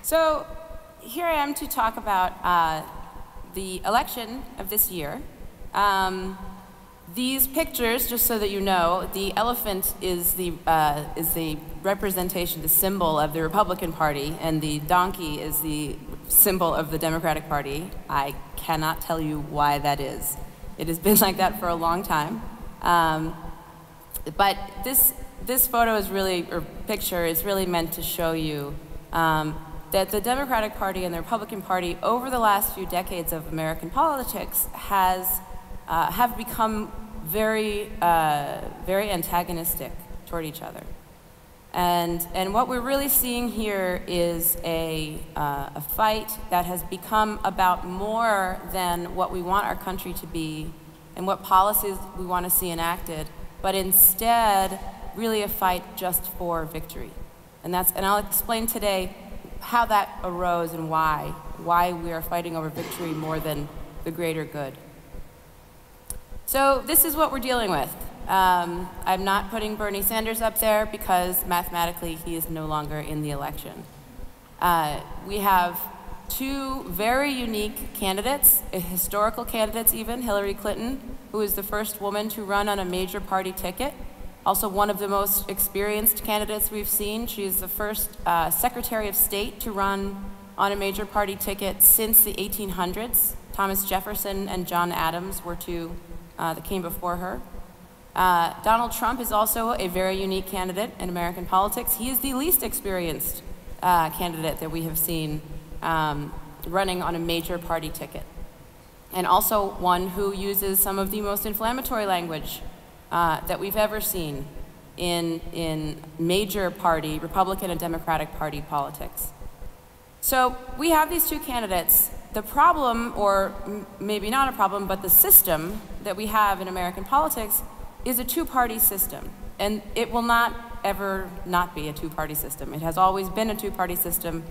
So here I am to talk about the election of this year. These pictures, just so that you know, the elephant is the representation, the symbol of the Republican Party, and the donkey is the symbol of the Democratic Party. I cannot tell you why that is. It has been like that for a long time. But this photo is really, or picture is really meant to show you that the Democratic Party and the Republican Party over the last few decades of American politics have become very antagonistic toward each other. And what we're really seeing here is a fight that has become about more than what we want our country to be and what policies we want to see enacted, but instead really a fight just for victory. And I'll explain today how that arose and why we are fighting over victory more than the greater good. So this is what we're dealing with. I'm not putting Bernie Sanders up there because mathematically he is no longer in the election. We have two very unique candidates, historical candidates even, Hillary Clinton, who is the first woman to run on a major party ticket, also one of the most experienced candidates we've seen. She is the first Secretary of State to run on a major party ticket since the 1800s. Thomas Jefferson and John Adams were two that came before her. Donald Trump is also a very unique candidate in American politics. He is the least experienced candidate that we have seen running on a major party ticket, and also one who uses some of the most inflammatory language that we've ever seen in major party, Republican and Democratic Party politics. So we have these two candidates. The problem, or maybe not a problem, but the system that we have in American politics is a two-party system. And it will not ever not be a two-party system. It has always been a two-party system.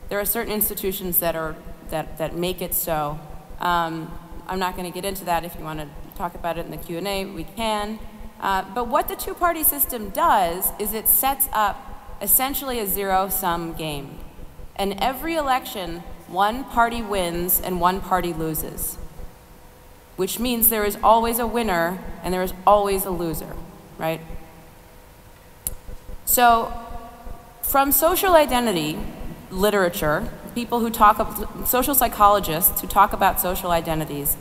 There are certain institutions that make it so. I'm not going to get into that. If you want to talk about it in the Q&A, we can. But what the two-party system does is it sets up essentially a zero-sum game. And every election, one party wins and one party loses, which means there is always a winner and there is always a loser, right? So from social identity literature, people who social psychologists who talk about social identities,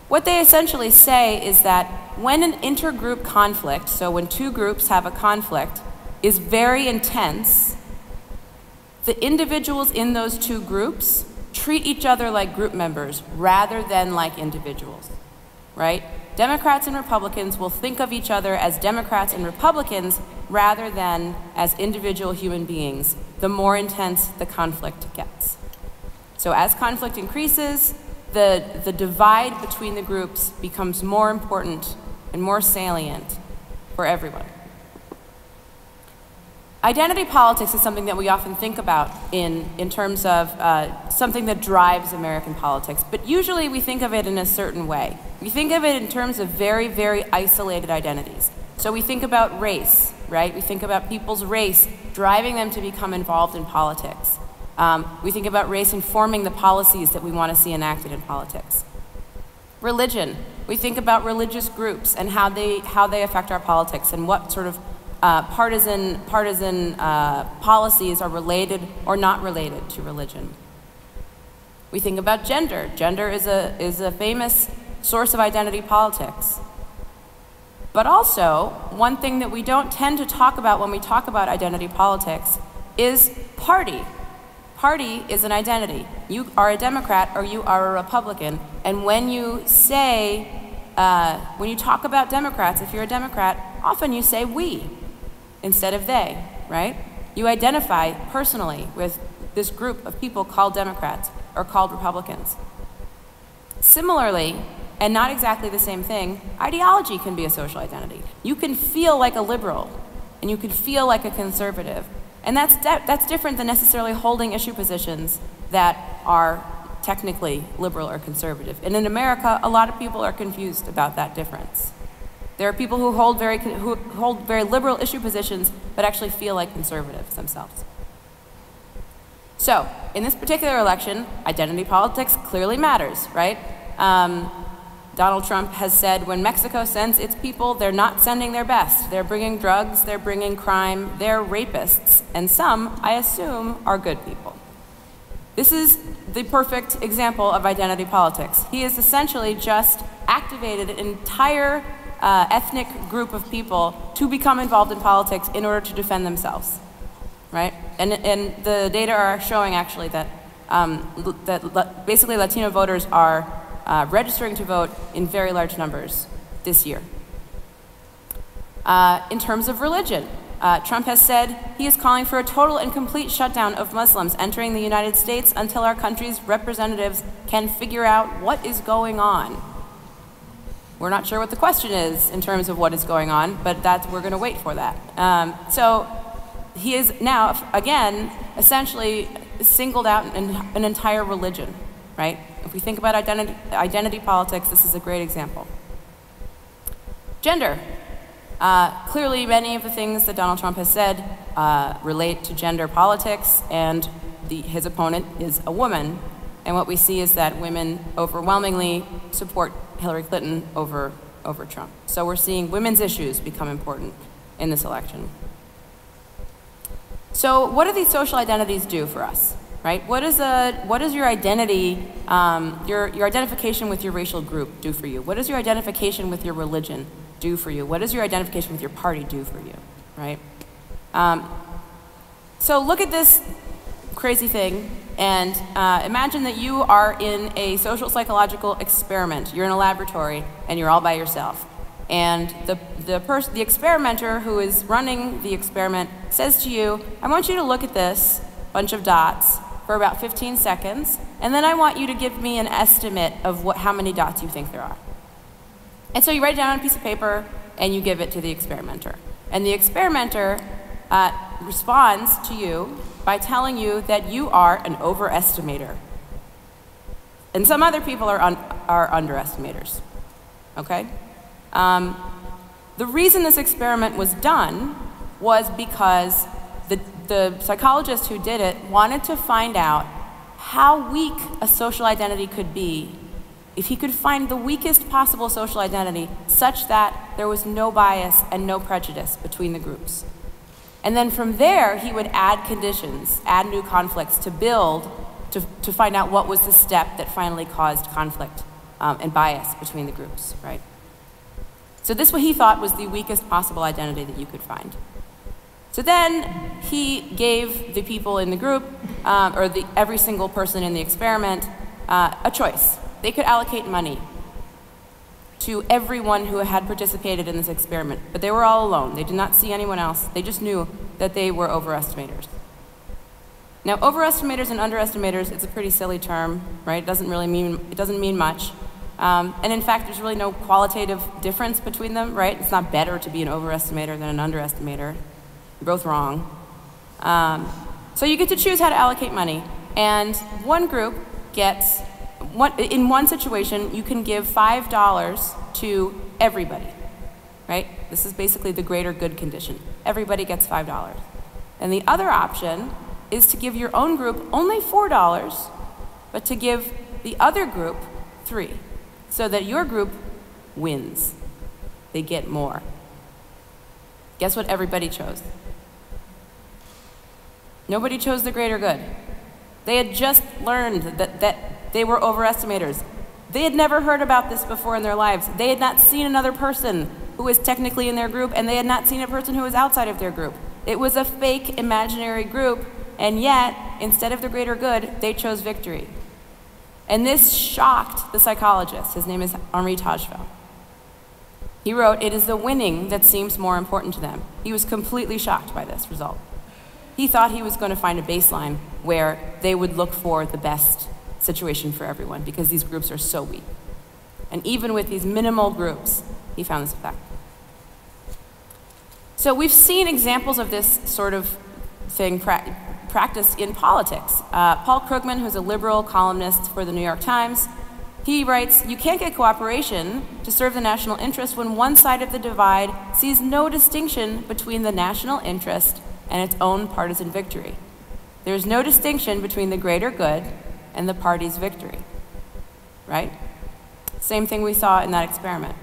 what they essentially say is that when an intergroup conflict, so when two groups have a conflict, is very intense, the individuals in those two groups treat each other like group members rather than like individuals, right? Democrats and Republicans will think of each other as Democrats and Republicans rather than as individual human beings, the more intense the conflict gets. So as conflict increases, the divide between the groups becomes more important and more salient for everyone. Identity politics is something that we often think about in terms of something that drives American politics, but usually we think of it in a certain way. We think of it in terms of very, very isolated identities. So we think about race, right? We think about people's race driving them to become involved in politics. We think about race informing the policies that we want to see enacted in politics. Religion, we think about religious groups and how they affect our politics and what sort of partisan policies are related or not related to religion. We think about gender. Gender is a famous source of identity politics. But also, one thing that we don't tend to talk about when we talk about identity politics is party. Party is an identity. You are a Democrat or you are a Republican, and when you talk about Democrats, if you're a Democrat, often you say we instead of they, right? You identify personally with this group of people called Democrats or called Republicans. Similarly, and not exactly the same thing, ideology can be a social identity. You can feel like a liberal and you can feel like a conservative. And that's different than necessarily holding issue positions that are technically liberal or conservative. And in America, a lot of people are confused about that difference. There are people who hold very liberal issue positions, but actually feel like conservatives themselves. So, in this particular election, identity politics clearly matters, right? Donald Trump has said when Mexico sends its people, they're not sending their best. They're bringing drugs, they're bringing crime, they're rapists, and some, I assume, are good people. This is the perfect example of identity politics. He has essentially just activated an entire ethnic group of people to become involved in politics in order to defend themselves, right? And the data are showing actually that, basically Latino voters are registering to vote in very large numbers this year. In terms of religion, Trump has said he is calling for a total and complete shutdown of Muslims entering the United States until our country's representatives can figure out what is going on. We're not sure what the question is in terms of what is going on, but we're going to wait for that. So he is now, again, essentially singled out an entire religion, right? If we think about identity politics, this is a great example. Gender. Clearly, many of the things that Donald Trump has said relate to gender politics, and his opponent is a woman. And what we see is that women overwhelmingly support Hillary Clinton over Trump. So we're seeing women's issues become important in this election. So what do these social identities do for us, right? What does your identity, your identification with your racial group do for you? What does your identification with your religion do for you? What does your identification with your party do for you, right? So look at this crazy thing and imagine that you are in a social psychological experiment. You're in a laboratory and you're all by yourself. And the experimenter who is running the experiment says to you, I want you to look at this bunch of dots for about 15 seconds, and then I want you to give me an estimate of how many dots you think there are. And so you write it down on a piece of paper and you give it to the experimenter. And the experimenter responds to you by telling you that you are an overestimator. And some other people are underestimators, okay? The reason this experiment was done was because the psychologist who did it wanted to find out how weak a social identity could be if he could find the weakest possible social identity such that there was no bias and no prejudice between the groups. And then from there, he would add conditions, add new conflicts to build, to find out what was the step that finally caused conflict and bias between the groups, right? So this what he thought was the weakest possible identity that you could find. So then he gave the people in the group, or every single person in the experiment, a choice. They could allocate money to everyone who had participated in this experiment, but they were all alone. They did not see anyone else. They just knew that they were overestimators. Now, overestimators and underestimators, it's a pretty silly term, right? It doesn't mean much. And in fact, there's really no qualitative difference between them, right? It's not better to be an overestimator than an underestimator. You're both wrong. So you get to choose how to allocate money. And one group gets, in one situation, you can give $5 to everybody, right? This is basically the greater good condition. Everybody gets $5. And the other option is to give your own group only $4, but to give the other group $3, so that your group wins. They get more. Guess what everybody chose? Nobody chose the greater good. They had just learned that they were overestimators. They had never heard about this before in their lives. They had not seen another person who was technically in their group, and they had not seen a person who was outside of their group. It was a fake imaginary group, and yet, instead of the greater good, they chose victory. And this shocked the psychologist. His name is Henri Tajfel. He wrote, "It is the winning that seems more important to them." He was completely shocked by this result. He thought he was going to find a baseline where they would look for the best situation for everyone because these groups are so weak. And even with these minimal groups, he found this effect. So we've seen examples of this sort of thing practiced in politics. Paul Krugman, who's a liberal columnist for the New York Times, he writes, "You can't get cooperation to serve the national interest when one side of the divide sees no distinction between the national interest and its own partisan victory." There's no distinction between the greater good and the party's victory, right? Same thing we saw in that experiment.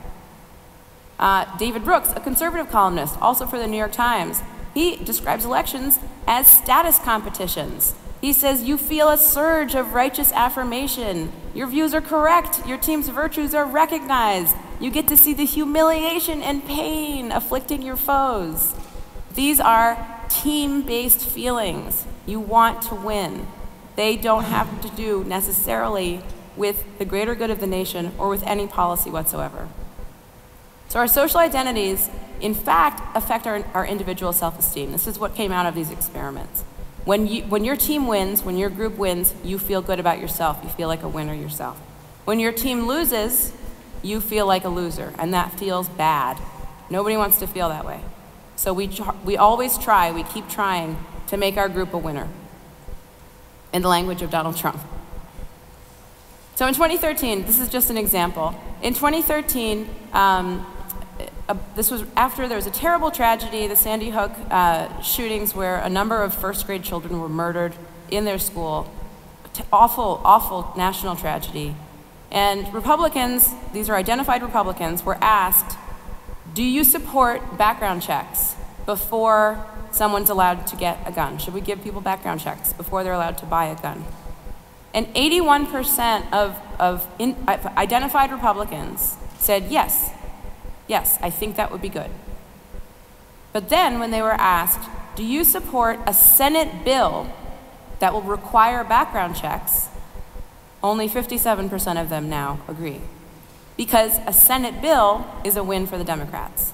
David Brooks, a conservative columnist, also for the New York Times, he describes elections as status competitions. He says, you feel a surge of righteous affirmation. Your views are correct. Your team's virtues are recognized. You get to see the humiliation and pain afflicting your foes. These are team-based feelings. You want to win. They don't have to do necessarily with the greater good of the nation or with any policy whatsoever. So our social identities, in fact, affect our individual self-esteem. This is what came out of these experiments. When your team wins, when your group wins, you feel good about yourself. You feel like a winner yourself. When your team loses, you feel like a loser, and that feels bad. Nobody wants to feel that way. So we always try, we keep trying to make our group a winner, in the language of Donald Trump. So in 2013, this is just an example. In 2013, this was after there was a terrible tragedy, the Sandy Hook shootings, where a number of first-grade children were murdered in their school. Awful, awful national tragedy. And Republicans, these are identified Republicans, were asked, do you support background checks before someone's allowed to get a gun? Should we give people background checks before they're allowed to buy a gun? And 81% of identified Republicans said yes. Yes, I think that would be good. But then when they were asked, do you support a Senate bill that will require background checks, only 57% of them now agree. Because a Senate bill is a win for the Democrats,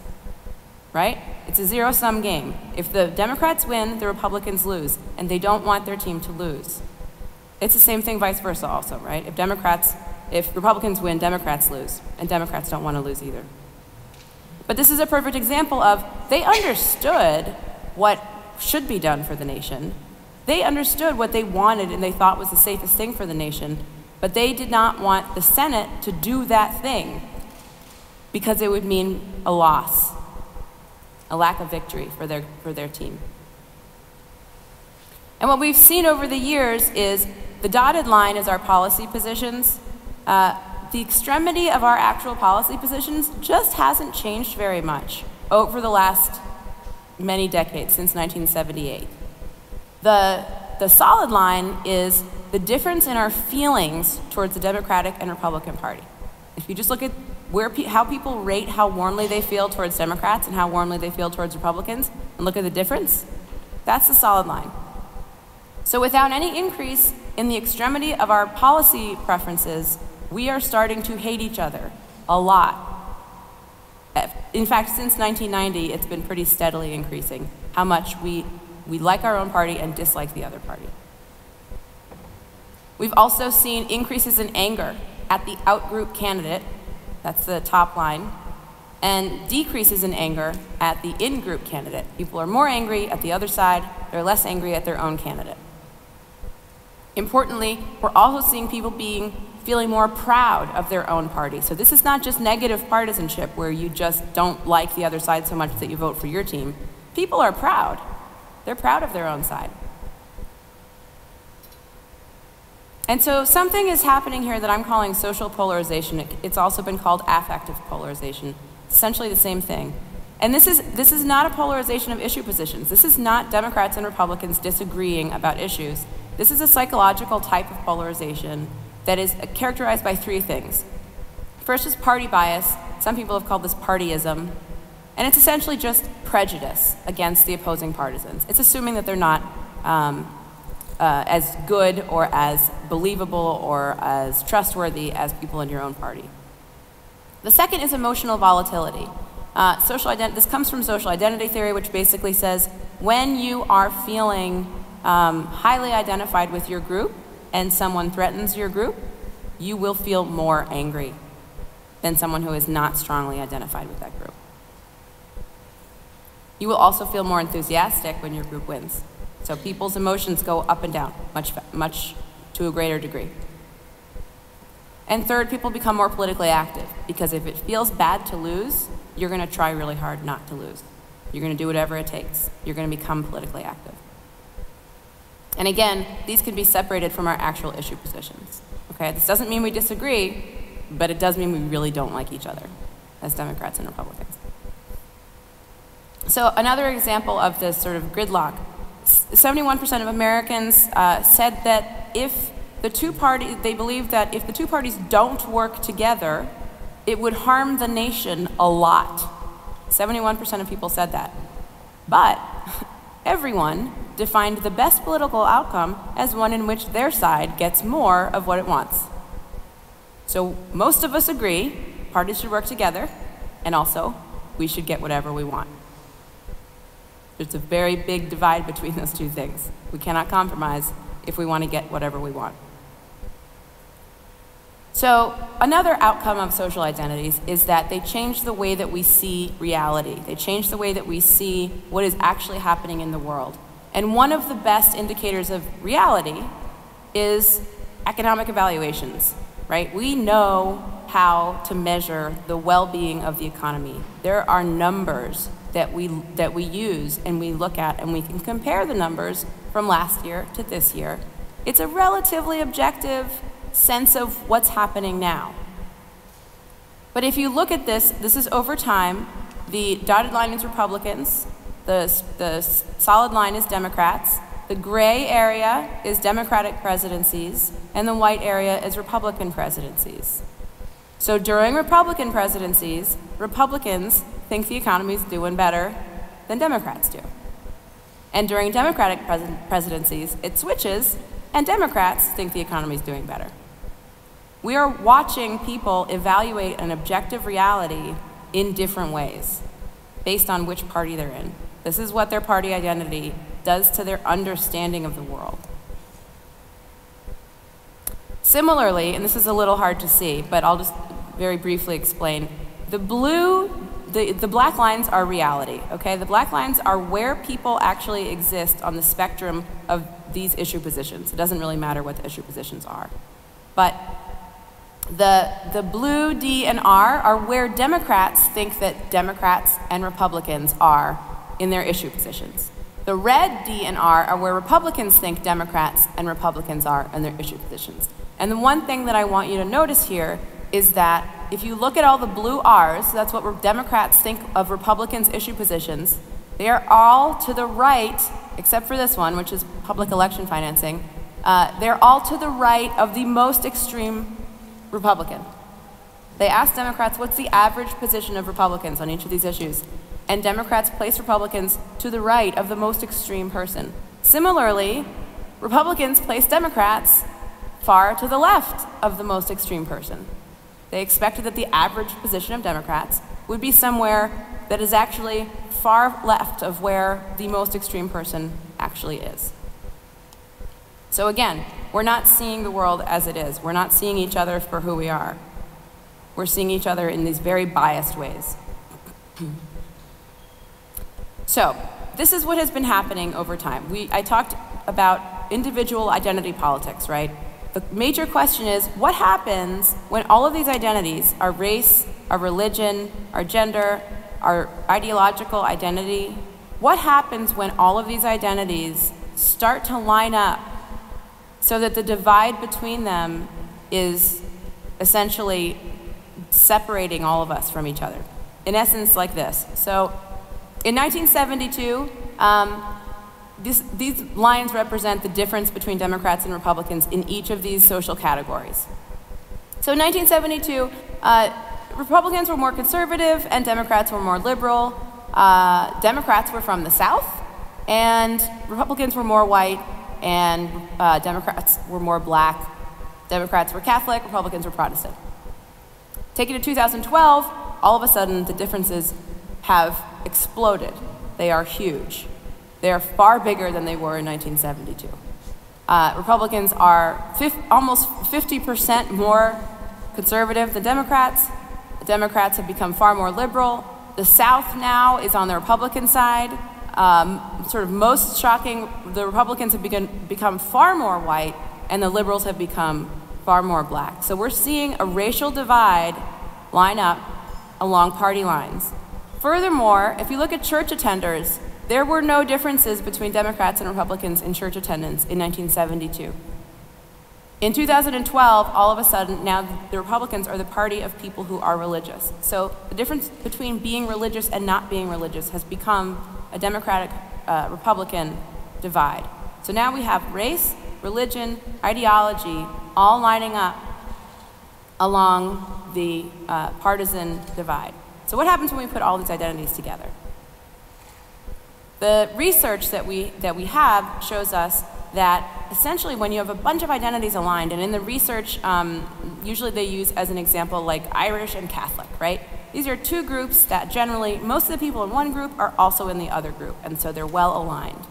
right? It's a zero-sum game. If the Democrats win, the Republicans lose, and they don't want their team to lose. It's the same thing vice versa also, right? If Republicans win, Democrats lose, and Democrats don't want to lose either. But this is a perfect example of they understood what should be done for the nation. They understood what they wanted and they thought was the safest thing for the nation, but they did not want the Senate to do that thing because it would mean a loss, a lack of victory for their team. And what we've seen over the years is the dotted line is our policy positions. The extremity of our actual policy positions just hasn't changed very much over the last many decades, since 1978. The solid line is the difference in our feelings towards the Democratic and Republican Party. If you just look at how people rate how warmly they feel towards Democrats and how warmly they feel towards Republicans, and look at the difference, that's the solid line. So without any increase in the extremity of our policy preferences, we are starting to hate each other a lot. In fact, since 1990, it's been pretty steadily increasing how much we like our own party and dislike the other party. We've also seen increases in anger at the outgroup candidate, that's the top line, and decreases in anger at the in-group candidate. People are more angry at the other side, they're less angry at their own candidate. Importantly, we're also seeing people feeling more proud of their own party. So this is not just negative partisanship where you just don't like the other side so much that you vote for your team. People are proud. They're proud of their own side. And so something is happening here that I'm calling social polarization. It's also been called affective polarization. Essentially the same thing. And this is not a polarization of issue positions. This is not Democrats and Republicans disagreeing about issues. This is a psychological type of polarization that is characterized by three things. First is party bias. Some people have called this partyism. And it's essentially just prejudice against the opposing partisans. It's assuming that they're not as good or as believable or as trustworthy as people in your own party. The second is emotional volatility. This comes from social identity theory, which basically says when you are feeling highly identified with your group and someone threatens your group, you will feel more angry than someone who is not strongly identified with that group. You will also feel more enthusiastic when your group wins. So people's emotions go up and down, much to a greater degree. And third, people become more politically active, because if it feels bad to lose, you're going to try really hard not to lose. You're going to do whatever it takes. You're going to become politically active. And again, these can be separated from our actual issue positions. Okay, this doesn't mean we disagree, but it does mean we really don't like each other as Democrats and Republicans. So another example of this sort of gridlock, 71% of Americans said that if the two parties, they believe that if the two parties don't work together, it would harm the nation a lot. 71% of people said that. But everyone defined the best political outcome as one in which their side gets more of what it wants. So most of us agree parties should work together, and also we should get whatever we want. There's a very big divide between those two things. We cannot compromise if we want to get whatever we want. So another outcome of social identities is that they change the way that we see reality. They change the way that we see what is actually happening in the world. And one of the best indicators of reality is economic evaluations, right? We know how to measure the well-being of the economy. There are numbers that we use and we look at, and we can compare the numbers from last year to this year. It's a relatively objective sense of what's happening now. But if you look at this, this is over time. The dotted line is Republicans, the solid line is Democrats, the gray area is Democratic presidencies, and the white area is Republican presidencies. So during Republican presidencies, Republicans think the economy's doing better than Democrats do. And during Democratic presidencies, it switches, and Democrats think the economy's doing better. We are watching people evaluate an objective reality in different ways, based on which party they're in. This is what their party identity does to their understanding of the world. Similarly, and this is a little hard to see, but I'll just very briefly explain, the black lines are reality, okay? The black lines are where people actually exist on the spectrum of these issue positions. It doesn't really matter what the issue positions are. But the blue D and R are where Democrats think that Democrats and Republicans are in their issue positions. The red D and R are where Republicans think Democrats and Republicans are in their issue positions. And the one thing that I want you to notice here is that if you look at all the blue R's, that's what Democrats think of Republicans' issue positions, they are all to the right, except for this one, which is public election financing. They're all to the right of the most extreme Republican. They asked Democrats, what's the average position of Republicans on each of these issues? And Democrats place Republicans to the right of the most extreme person. Similarly, Republicans place Democrats far to the left of the most extreme person. They expected that the average position of Democrats would be somewhere that is actually far left of where the most extreme person actually is. So again, we're not seeing the world as it is. We're not seeing each other for who we are. We're seeing each other in these very biased ways. So this is what has been happening over time. I talked about individual identity politics, right? The major question is, what happens when all of these identities, our race, our religion, our gender, our ideological identity, what happens when all of these identities start to line up so that the divide between them is essentially separating all of us from each other? In essence, like this. So in 1972, these lines represent the difference between Democrats and Republicans in each of these social categories. So in 1972, Republicans were more conservative and Democrats were more liberal. Democrats were from the South, and Republicans were more white, and Democrats were more black. Democrats were Catholic, Republicans were Protestant. Take it to 2012, all of a sudden the differences have exploded. They are huge. They are far bigger than they were in 1972. Republicans are almost 50% more conservative than Democrats. The Democrats have become far more liberal. The South now is on the Republican side. Sort of most shocking, the Republicans have become far more white, and the liberals have become far more black. So we're seeing a racial divide line up along party lines. Furthermore, if you look at church attenders, there were no differences between Democrats and Republicans in church attendance in 1972. In 2012, all of a sudden, now the Republicans are the party of people who are religious. So the difference between being religious and not being religious has become a Democratic-Republican divide. So now we have race, religion, ideology, all lining up along the partisan divide. So what happens when we put all these identities together? The research that we have shows us that essentially when you have a bunch of identities aligned, and in the research, usually they use as an example like Irish and Catholic, right? These are two groups that generally, most of the people in one group are also in the other group, and so they're well aligned.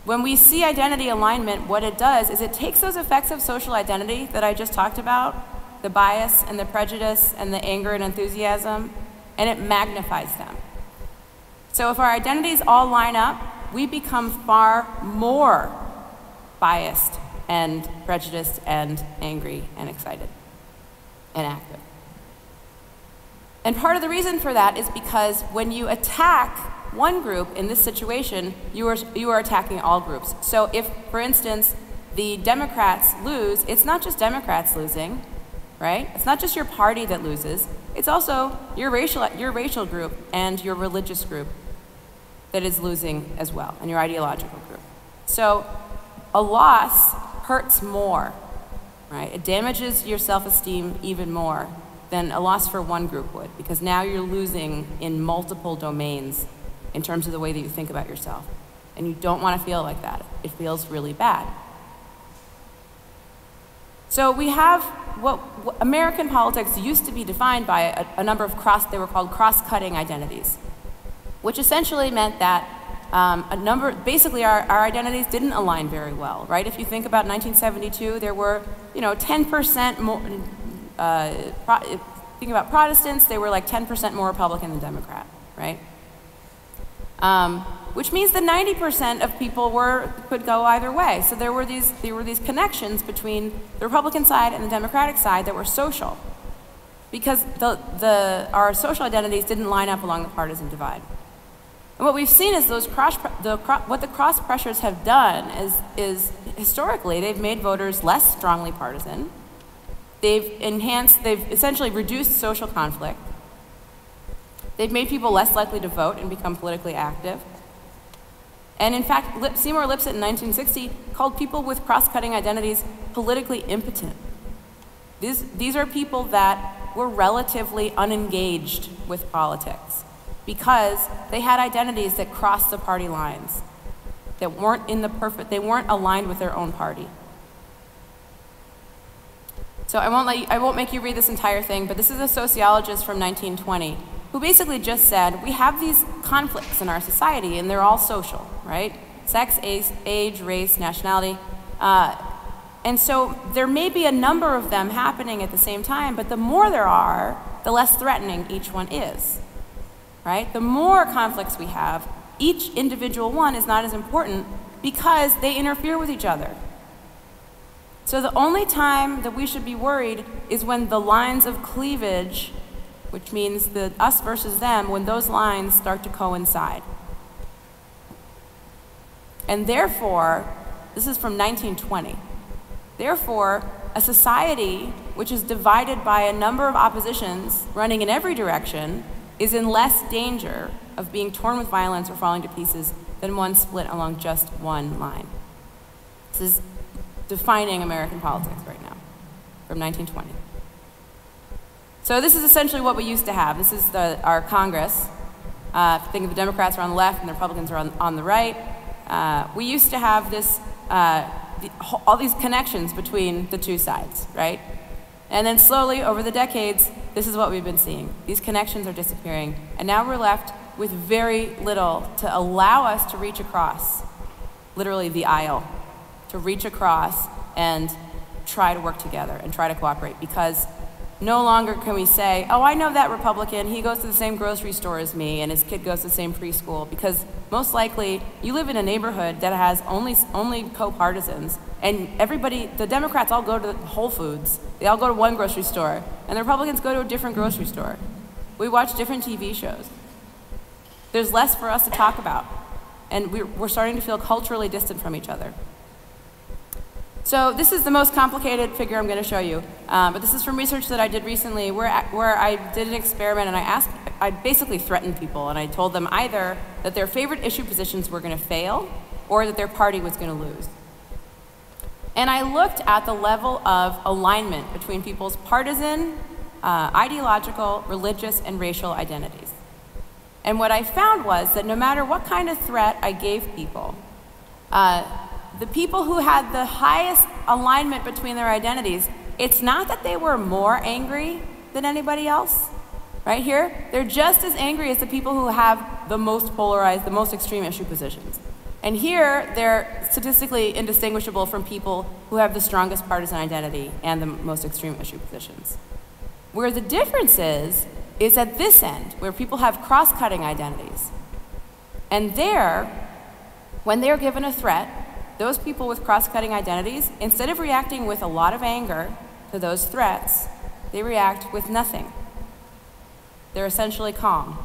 When we see identity alignment, what it does is it takes those effects of social identity that I just talked about, the bias and the prejudice and the anger and enthusiasm, and it magnifies them. So if our identities all line up, we become far more biased and prejudiced and angry and excited and active. And part of the reason for that is because when you attack one group in this situation, you are attacking all groups. So if, for instance, the Democrats lose, it's not just Democrats losing, right? It's not just your party that loses, it's also your racial group and your religious group that is losing as well, and your ideological group. So a loss hurts more, right? It damages your self-esteem even more than a loss for one group would, because now you're losing in multiple domains in terms of the way that you think about yourself. And you don't want to feel like that. It feels really bad. So we have what American politics used to be defined by a number of they were called cross-cutting identities, which essentially meant that basically our identities didn't align very well, right? If you think about 1972, there were, 10% more, think about Protestants, they were like 10% more Republican than Democrat, right? Which means that 90% of people could go either way. So there were these connections between the Republican side and the Democratic side that were social, because our social identities didn't line up along the partisan divide. And what we've seen is what the cross pressures have done is historically they've made voters less strongly partisan. They've essentially reduced social conflict. They've made people less likely to vote and become politically active. And in fact, Seymour Lipset in 1960 called people with cross-cutting identities politically impotent. These are people that were relatively unengaged with politics because they had identities that crossed the party lines, that they weren't aligned with their own party. So I won't make you read this entire thing, but this is a sociologist from 1920 who basically just said, we have these conflicts in our society and they're all social, right? Sex, age, race, nationality. And so there may be a number of them happening at the same time, but the more there are, the less threatening each one is, right? The more conflicts we have, each individual one is not as important because they interfere with each other. So the only time that we should be worried is when the lines of cleavage, which means the us versus them, when those lines start to coincide. And therefore, this is from 1920, therefore, a society which is divided by a number of oppositions running in every direction is in less danger of being torn with violence or falling to pieces than one split along just one line. This is defining American politics right now, from 1920. So this is essentially what we used to have. This is our Congress. Think of the Democrats are on the left and the Republicans are on the right. We used to have this, all these connections between the two sides, right? And then slowly, over the decades, this is what we've been seeing. These connections are disappearing, and now we're left with very little to allow us to reach across, literally the aisle, to reach across and try to work together and try to cooperate, because no longer can we say, oh, I know that Republican, he goes to the same grocery store as me and his kid goes to the same preschool, because most likely you live in a neighborhood that has only co-partisans, and the Democrats all go to Whole Foods, they all go to one grocery store, and the Republicans go to a different grocery store. We watch different TV shows. There's less for us to talk about, and we're starting to feel culturally distant from each other. So this is the most complicated figure I'm going to show you, but this is from research that I did recently where I did an experiment and I basically threatened people, and I told them either that their favorite issue positions were going to fail or that their party was going to lose. And I looked at the level of alignment between people's partisan, ideological, religious, and racial identities. And what I found was that no matter what kind of threat I gave people, the people who had the highest alignment between their identities, it's not that they were more angry than anybody else. Right here, they're just as angry as the people who have the most polarized, the most extreme issue positions. And here, they're statistically indistinguishable from people who have the strongest partisan identity and the most extreme issue positions. Where the difference is at this end, where people have cross-cutting identities. And there, when they're given a threat, those people with cross-cutting identities, instead of reacting with a lot of anger to those threats, they react with nothing. They're essentially calm,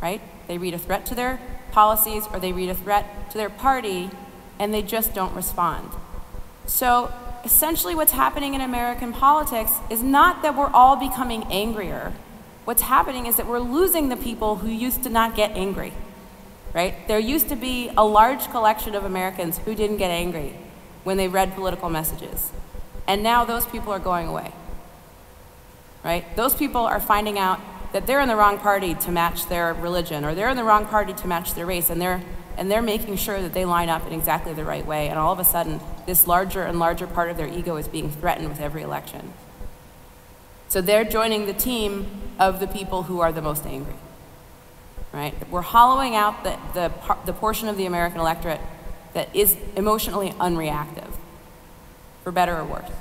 right? They read a threat to their policies or they read a threat to their party and they just don't respond. So essentially what's happening in American politics is not that we're all becoming angrier. What's happening is that we're losing the people who used to not get angry, right? There used to be a large collection of Americans who didn't get angry when they read political messages. And now those people are going away, right? Those people are finding out that they're in the wrong party to match their religion, or they're in the wrong party to match their race, and they're making sure that they line up in exactly the right way, and all of a sudden, this larger and larger part of their ego is being threatened with every election. So they're joining the team of the people who are the most angry, right? We're hollowing out the portion of the American electorate that is emotionally unreactive, for better or worse.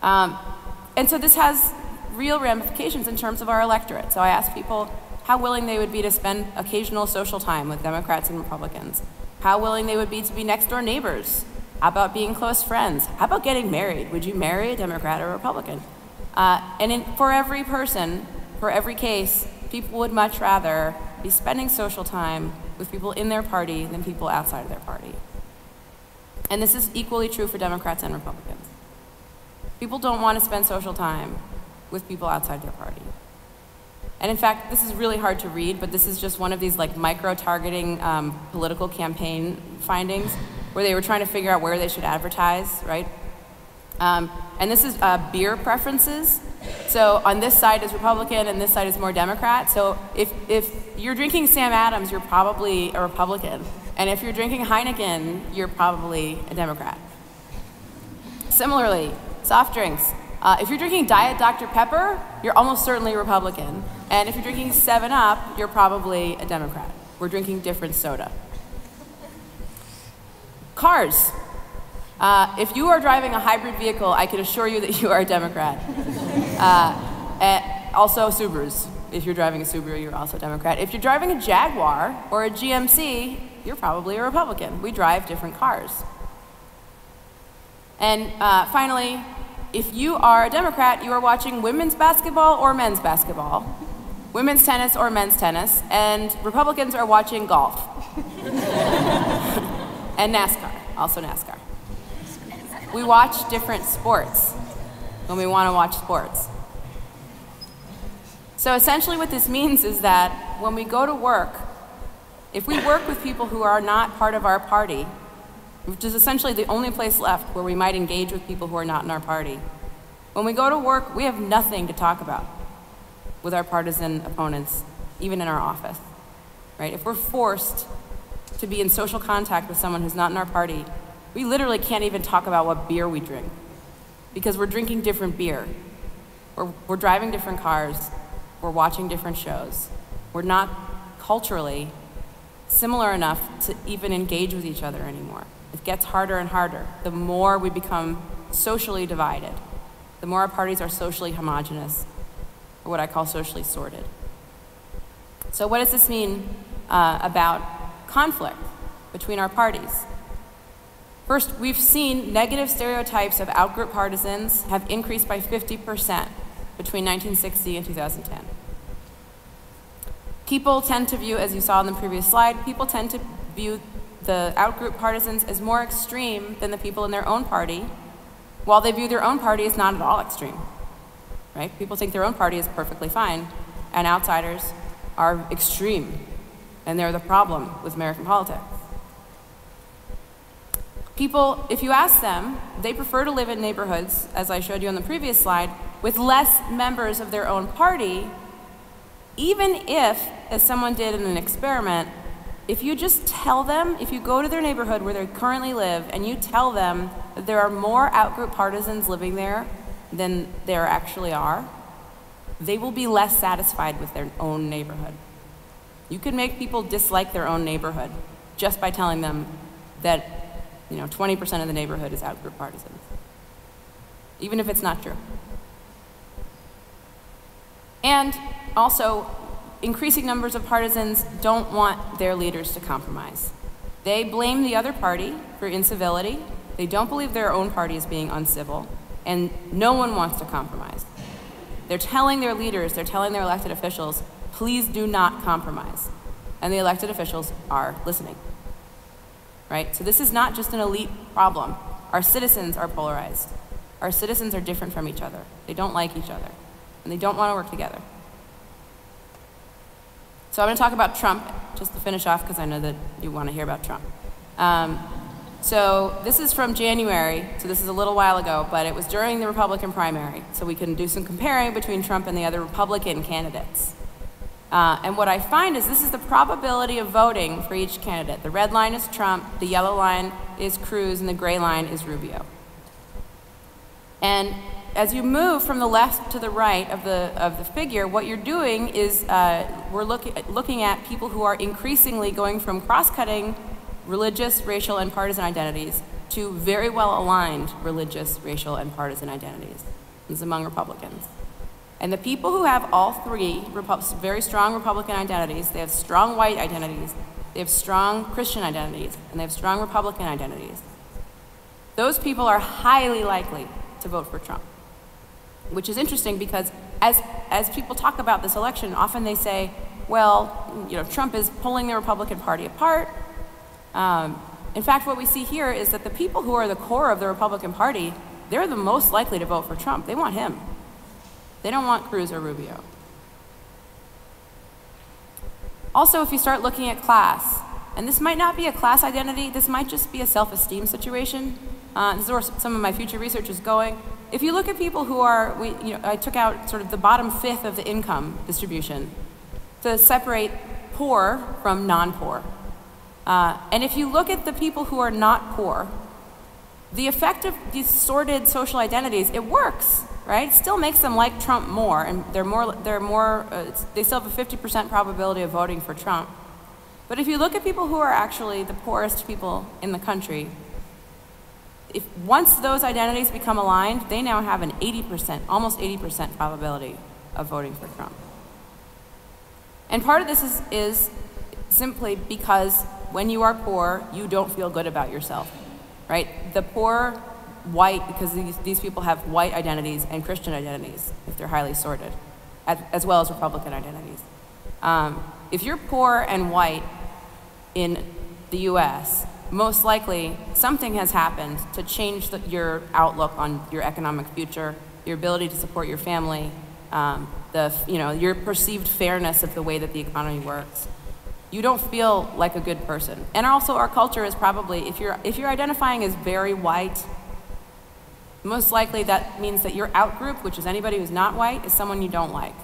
And so this has real ramifications in terms of our electorate. So I asked people how willing they would be to spend occasional social time with Democrats and Republicans, how willing they would be to be next door neighbors, how about being close friends, how about getting married? Would you marry a Democrat or a Republican? For every person, for every case, people would much rather be spending social time with people in their party than people outside of their party. And this is equally true for Democrats and Republicans. People don't want to spend social time with people outside their party. And in fact, this is really hard to read, but this is just one of these like micro-targeting political campaign findings where they were trying to figure out where they should advertise, right? And this is beer preferences. So on this side is Republican and this side is more Democrat. So if you're drinking Sam Adams, you're probably a Republican. And if you're drinking Heineken, you're probably a Democrat. Similarly, soft drinks. If you're drinking Diet Dr. Pepper, you're almost certainly Republican. And if you're drinking 7-Up, you're probably a Democrat. We're drinking different soda. Cars. If you are driving a hybrid vehicle, I can assure you that you are a Democrat. Also Subarus. If you're driving a Subaru, you're also a Democrat. If you're driving a Jaguar or a GMC, you're probably a Republican. We drive different cars. And finally, if you are a Democrat, you are watching women's basketball or men's basketball, women's tennis or men's tennis, and Republicans are watching golf. And NASCAR, also NASCAR. We watch different sports when we want to watch sports. So essentially what this means is that when we go to work, if we work with people who are not part of our party, which is essentially the only place left where we might engage with people who are not in our party. When we go to work, we have nothing to talk about with our partisan opponents, even in our office, right? If we're forced to be in social contact with someone who's not in our party, we literally can't even talk about what beer we drink because we're drinking different beer. We're driving different cars. We're watching different shows. We're not culturally similar enough to even engage with each other anymore. It gets harder and harder. The more we become socially divided, the more our parties are socially homogenous, or what I call socially sorted. So what does this mean about conflict between our parties? First, we've seen negative stereotypes of outgroup partisans have increased by 50% between 1960 and 2010. People tend to view, as you saw in the previous slide, people tend to view the outgroup partisans as more extreme than the people in their own party, while they view their own party as not at all extreme, right? People think their own party is perfectly fine, and outsiders are extreme, and they're the problem with American politics. People, if you ask them, they prefer to live in neighborhoods, as I showed you on the previous slide, with less members of their own party, even if, as someone did in an experiment, if you just tell them, if you go to their neighborhood where they currently live and you tell them that there are more outgroup partisans living there than there actually are, they will be less satisfied with their own neighborhood. You can make people dislike their own neighborhood just by telling them that 20% of the neighborhood is outgroup partisans, even if it's not true. And also, increasing numbers of partisans don't want their leaders to compromise. They blame the other party for incivility. They don't believe their own party is being uncivil, and no one wants to compromise. They're telling their leaders, they're telling their elected officials, please do not compromise. And the elected officials are listening, right? So this is not just an elite problem. Our citizens are polarized. Our citizens are different from each other. They don't like each other, and they don't want to work together. So I'm going to talk about Trump, just to finish off, because I know that you want to hear about Trump. So this is from January, so this is a little while ago, but it was during the Republican primary, so we can do some comparing between Trump and the other Republican candidates. And what I find is this is the probability of voting for each candidate. The red line is Trump, the yellow line is Cruz, and the gray line is Rubio. And as you move from the left to the right of the figure, what you're doing is we're looking at people who are increasingly going from cross-cutting religious, racial, and partisan identities to very well-aligned religious, racial, and partisan identities. This is among Republicans. And the people who have all three very strong Republican identities, they have strong white identities, they have strong Christian identities, and they have strong Republican identities. Those people are highly likely to vote for Trump, which is interesting because as people talk about this election, often they say, well, Trump is pulling the Republican Party apart. In fact, what we see here is that the people who are the core of the Republican Party, they're the most likely to vote for Trump. They want him. They don't want Cruz or Rubio. Also, if you start looking at class, and this might not be a class identity, this might just be a self-esteem situation. This is where some of my future research is going. If you look at people who are, I took out sort of the bottom fifth of the income distribution to separate poor from non-poor. And if you look at the people who are not poor, the effect of these sorted social identities, it works, right? It still makes them like Trump more, and they still have a 50% probability of voting for Trump. But if you look at people who are actually the poorest people in the country, once those identities become aligned, they now have an 80%, almost 80% probability of voting for Trump. And part of this is simply because when you are poor, you don't feel good about yourself, right? The poor white, because these people have white identities and Christian identities, if they're highly sorted, as well as Republican identities. If you're poor and white in the US, most likely something has happened to change your outlook on your economic future, your ability to support your family, your perceived fairness of the way that the economy works. You don't feel like a good person. And also our culture is probably, if you're identifying as very white, most likely that means that your outgroup, which is anybody who's not white, is someone you don't like.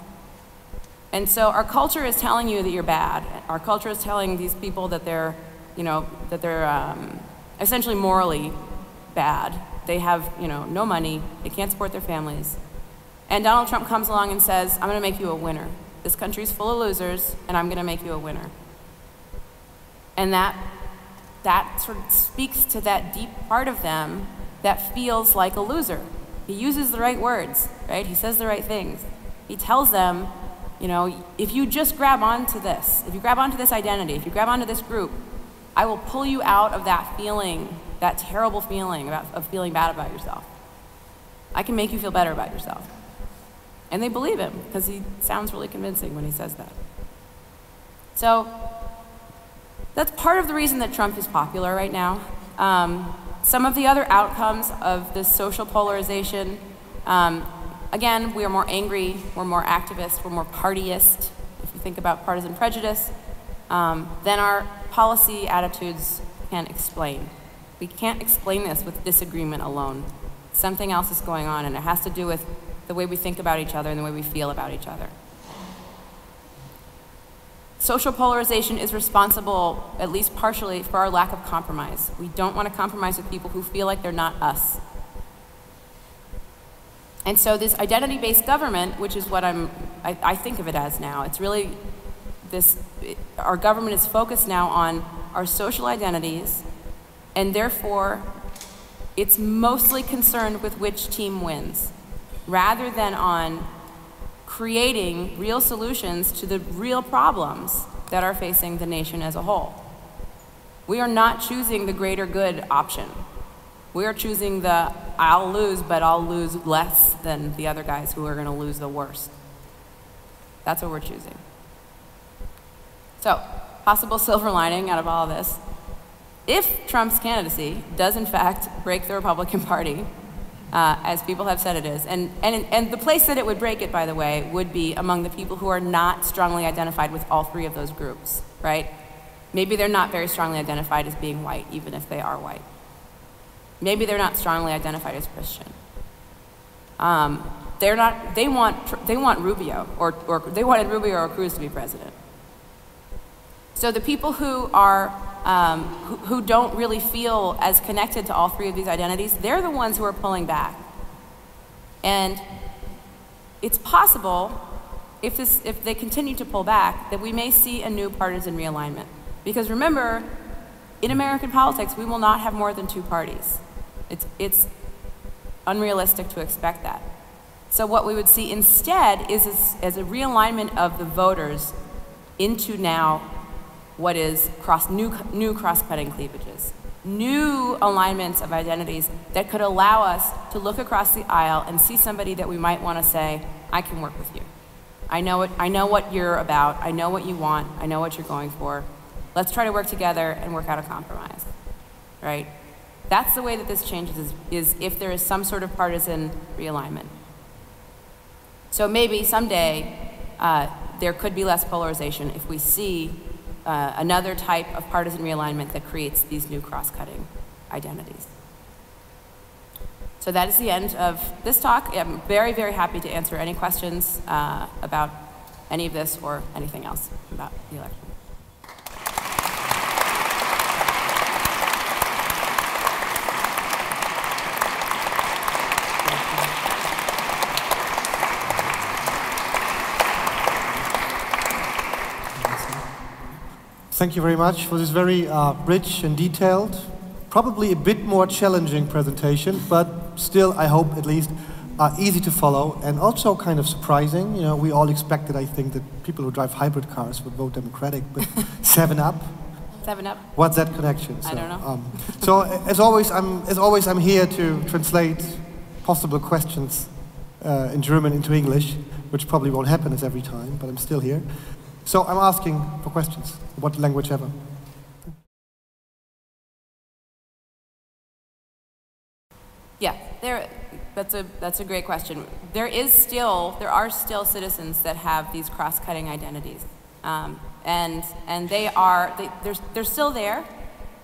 And so our culture is telling you that you're bad. Our culture is telling these people that they're essentially morally bad. They have, no money, they can't support their families. And Donald Trump comes along and says, I'm gonna make you a winner. This country's full of losers, and I'm gonna make you a winner. And that sort of speaks to that deep part of them that feels like a loser. He uses the right words, right? He says the right things. He tells them, if you just grab onto this, if you grab onto this identity, if you grab onto this group, I will pull you out of that feeling, that terrible feeling of feeling bad about yourself. I can make you feel better about yourself. And they believe him, because he sounds really convincing when he says that. So that's part of the reason that Trump is popular right now. Some of the other outcomes of this social polarization, again, we are more angry, we're more activist, we're more partyist, if you think about partisan prejudice, than our policy attitudes can explain. We can't explain this with disagreement alone. Something else is going on, and it has to do with the way we think about each other and the way we feel about each other. Social polarization is responsible, at least partially, for our lack of compromise. We don't want to compromise with people who feel like they're not us. And so this identity-based government, which is what I think of it as now, it's really our government is focused now on our social identities, and therefore it's mostly concerned with which team wins, rather than on creating real solutions to the real problems that are facing the nation as a whole. We are not choosing the greater good option. We are choosing the I'll lose, but I'll lose less than the other guys who are going to lose the worst. That's what we're choosing. So, possible silver lining out of all of this. If Trump's candidacy does in fact break the Republican Party, as people have said it is, and the place that it would break it, by the way, would be among the people who are not strongly identified with all three of those groups, right? Maybe they're not very strongly identified as being white, even if they are white. Maybe they're not strongly identified as Christian. They want Rubio, or they wanted Rubio or Cruz to be president. So the people who are, who don't really feel as connected to all three of these identities, they're the ones who are pulling back. And it's possible, if they continue to pull back, that we may see a new partisan realignment. Because remember, in American politics, we will not have more than two parties. It's unrealistic to expect that. So what we would see instead is a realignment of the voters into now what is new cross-cutting cleavages, new alignments of identities that could allow us to look across the aisle and see somebody that we might want to say, I can work with you. I know what you're about, I know what you want, I know what you're going for. Let's try to work together and work out a compromise, right? That's the way that this changes, is if there is some sort of partisan realignment. So maybe someday there could be less polarization if we see another type of partisan realignment that creates these new cross-cutting identities. So that is the end of this talk. I'm very, very happy to answer any questions about any of this or anything else about the election. Thank you very much for this very rich and detailed, probably a bit more challenging presentation, but still, I hope at least, easy to follow and also kind of surprising. You know, we all expected, I think, that people who drive hybrid cars would vote Democratic, but 7-Up? 7-Up? What's that connection? I don't know. So as always, I'm here to translate possible questions in German into English, which probably won't happen as every time, but I'm still here. So I'm asking for questions, what language ever. Yeah, that's a great question. There are still citizens that have these cross-cutting identities, and they're still there.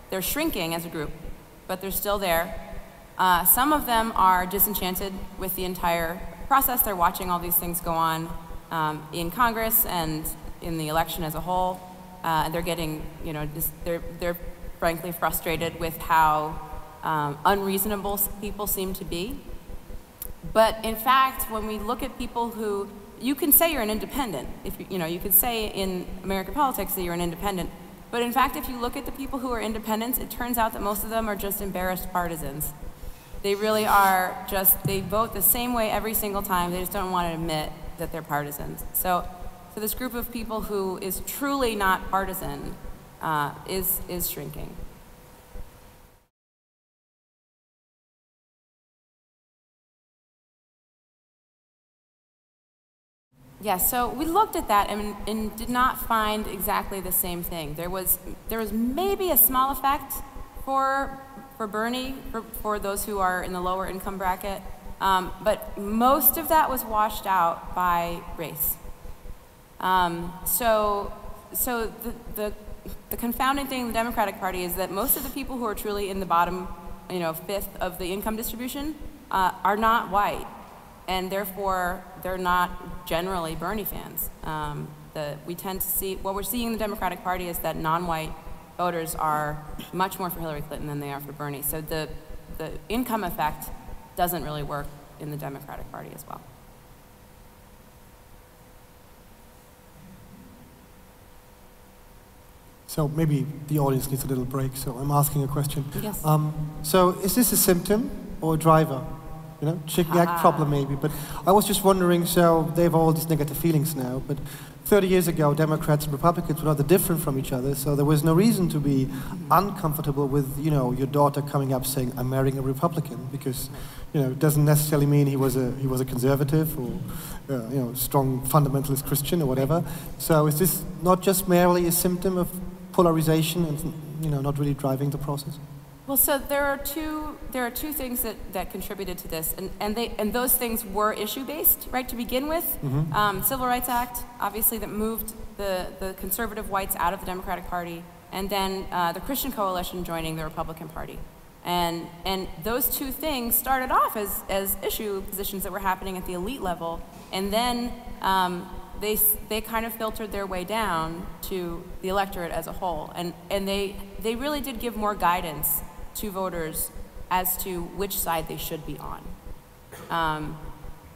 They're shrinking as a group, but they're still there. Some of them are disenchanted with the entire process. They're watching all these things go on in Congress and in the election as a whole. They're getting, they're frankly frustrated with how unreasonable people seem to be. But in fact, when we look at people who, you can say you're an independent, you could say in American politics that you're an independent, but in fact, if you look at the people who are independents, it turns out that most of them are just embarrassed partisans. They really are they vote the same way every single time, they just don't want to admit that they're partisans. So this group of people who is truly not partisan is shrinking. Yeah, so we looked at that and did not find exactly the same thing. There was maybe a small effect for Bernie, for those who are in the lower income bracket, but most of that was washed out by race. So the confounding thing in the Democratic Party is that most of the people who are truly in the bottom, fifth of the income distribution are not white, and therefore they're not generally Bernie fans. We tend to see, what we're seeing in the Democratic Party is that non-white voters are much more for Hillary Clinton than they are for Bernie. So the income effect doesn't really work in the Democratic Party as well. So maybe the audience needs a little break, so I'm asking a question. Yes. So is this a symptom or a driver? Chicken egg problem maybe, but I was just wondering, so they have all these negative feelings now, but 30 years ago, Democrats and Republicans were not that different from each other, so there was no reason to be uncomfortable with, your daughter coming up saying, I'm marrying a Republican, because, it doesn't necessarily mean he was a conservative or, strong fundamentalist Christian or whatever. So is this not just merely a symptom of polarization and, not really driving the process? Well, so there are two things that contributed to this, and those things were issue-based, right, to begin with. Mm-hmm. Civil Rights Act, obviously, that moved the conservative whites out of the Democratic Party, and then the Christian Coalition joining the Republican Party. And those two things started off as issue positions that were happening at the elite level, and then they kind of filtered their way down to the electorate as a whole, and they really did give more guidance to voters as to which side they should be on.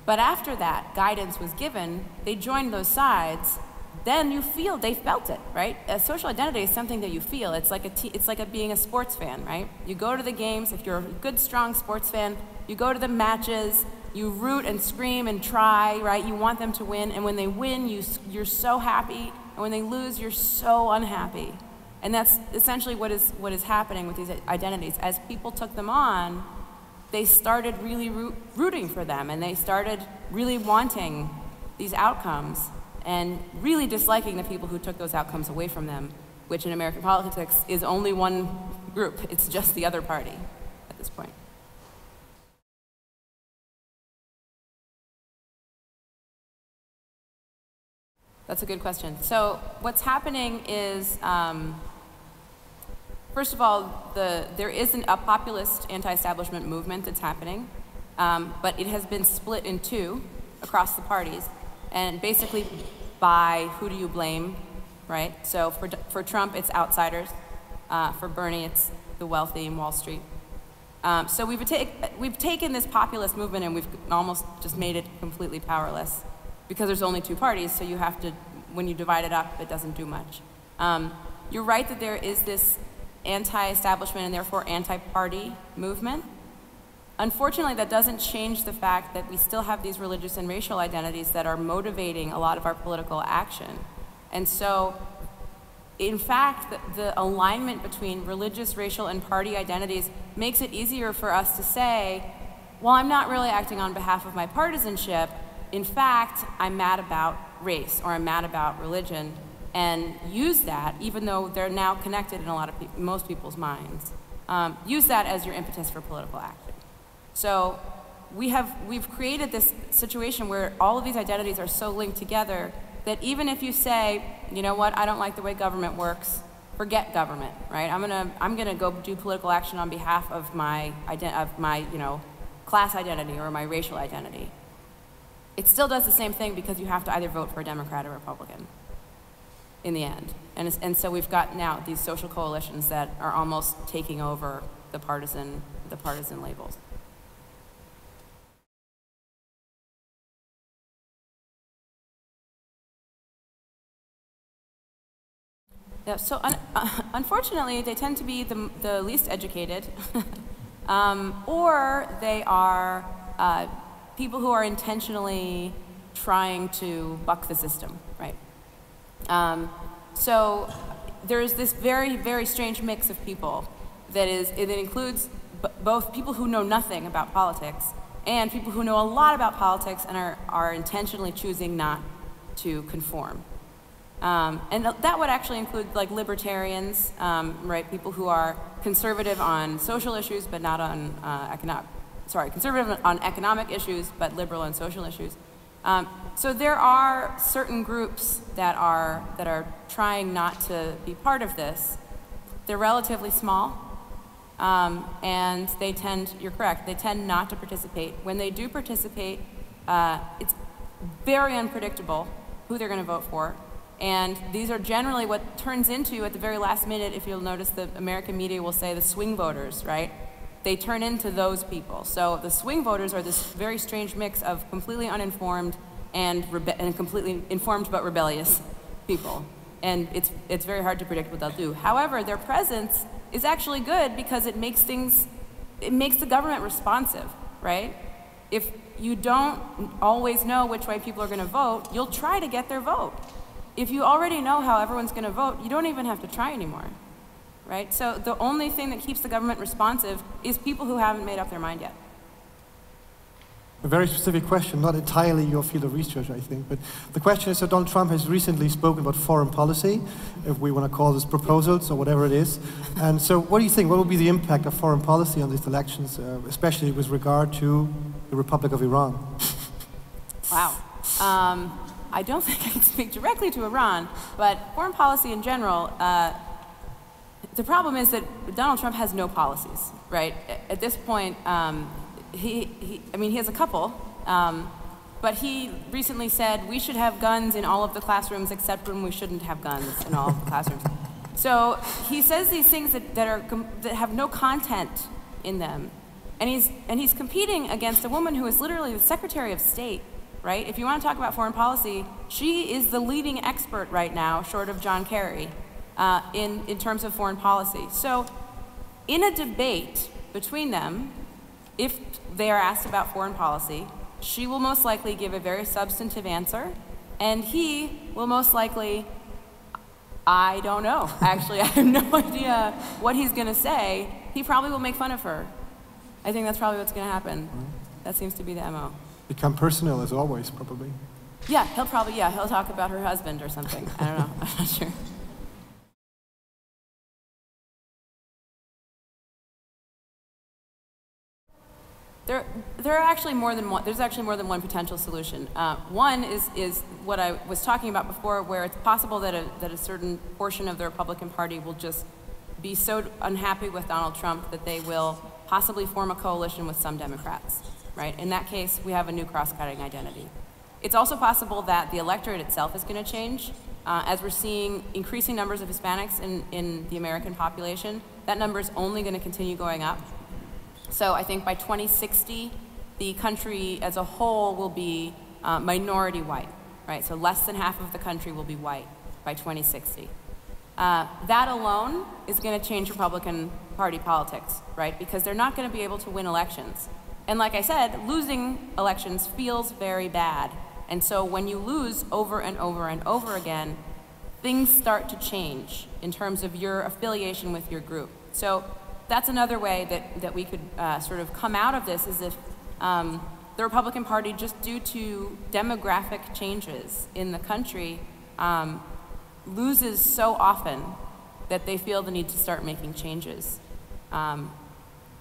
But after that guidance was given, they joined those sides. Then they felt it, right? A social identity is something that you feel. It's like being a sports fan, right? You go to the games. If you're a good, strong sports fan, you go to the matches. You root and scream and try, right? You want them to win, and when they win, you're so happy, and when they lose, you're so unhappy. And that's essentially what is happening with these identities. As people took them on, they started really rooting for them, and they started really wanting these outcomes and really disliking the people who took those outcomes away from them, which in American politics is only one group. It's just the other party at this point. That's a good question. So what's happening is, first of all, there isn't a populist anti-establishment movement that's happening, but it has been split in two across the parties, and basically by who do you blame, right? So for Trump, it's outsiders. For Bernie, it's the wealthy in Wall Street. So we've taken this populist movement and we've almost just made it completely powerless, because there's only two parties, so you have to, when you divide it up, it doesn't do much. You're right that there is this anti-establishment and therefore anti-party movement. Unfortunately, that doesn't change the fact that we still have these religious and racial identities that are motivating a lot of our political action. And so, in fact, the alignment between religious, racial, and party identities makes it easier for us to say, well, I'm not really acting on behalf of my partisanship. In fact, I'm mad about race, or I'm mad about religion, and use that, even though they're now connected in most people's minds, use that as your impetus for political action. So we've created this situation where all of these identities are so linked together that even if you say, you know what, I don't like the way government works, forget government, right? I'm gonna go do political action on behalf of my class identity or my racial identity. It still does the same thing, because you have to either vote for a Democrat or Republican in the end. And so we've got now these social coalitions that are almost taking over the partisan labels. Yeah, so unfortunately, they tend to be the least educated, or they are people who are intentionally trying to buck the system, right? So there's this very, very strange mix of people that includes both people who know nothing about politics and people who know a lot about politics and are intentionally choosing not to conform. And that would actually include like libertarians, right? People who are conservative on social issues, but not on conservative on economic issues, but liberal on social issues. So there are certain groups that are trying not to be part of this. They're relatively small, and they tend, you're correct, they tend not to participate. When they do participate, it's very unpredictable who they're going to vote for. And these are generally what turns into, at the very last minute, if you'll notice, the American media will say the swing voters, right? They turn into those people. So the swing voters are this very strange mix of completely uninformed and completely informed but rebellious people. And it's very hard to predict what they'll do. However, their presence is actually good because it makes the government responsive, right? If you don't always know which way people are going to vote, you'll try to get their vote. If you already know how everyone's going to vote, you don't even have to try anymore, right? So the only thing that keeps the government responsive is people who haven't made up their mind yet. A very specific question, not entirely your field of research, I think, but the question is, so Donald Trump has recently spoken about foreign policy, if we want to call this proposals or whatever it is. And so what do you think, what will be the impact of foreign policy on these elections, especially with regard to the Republic of Iran? Wow. I don't think I can speak directly to Iran, but foreign policy in general, the problem is that Donald Trump has no policies, right? At this point, he has a couple, but he recently said we should have guns in all of the classrooms except when we shouldn't have guns in all of the classrooms. So he says these things that have no content in them, and he's competing against a woman who is literally the Secretary of State. Right? If you want to talk about foreign policy, she is the leading expert right now, short of John Kerry, in terms of foreign policy. So in a debate between them, if they are asked about foreign policy, she will most likely give a very substantive answer, and he will most likely, I don't know. Actually, I have no idea what he's going to say. He probably will make fun of her. I think that's probably what's going to happen. That seems to be the MO. Become personal as always, probably. Yeah, he'll talk about her husband or something. I don't know, I'm not sure. There are actually more than one. There's actually more than one potential solution. One is what I was talking about before, where it's possible that a certain portion of the Republican Party will just be so unhappy with Donald Trump that they will possibly form a coalition with some Democrats. Right? In that case, we have a new cross-cutting identity. It's also possible that the electorate itself is going to change. As we're seeing increasing numbers of Hispanics in the American population, that number is only going to continue going up. So I think by 2060, the country as a whole will be minority white, right? So less than half of the country will be white by 2060. That alone is going to change Republican Party politics, right? Because they're not going to be able to win elections. And like I said, losing elections feels very bad. And so when you lose over and over and over again, things start to change in terms of your affiliation with your group. So that's another way that we could sort of come out of this, is if the Republican Party, just due to demographic changes in the country, loses so often that they feel the need to start making changes.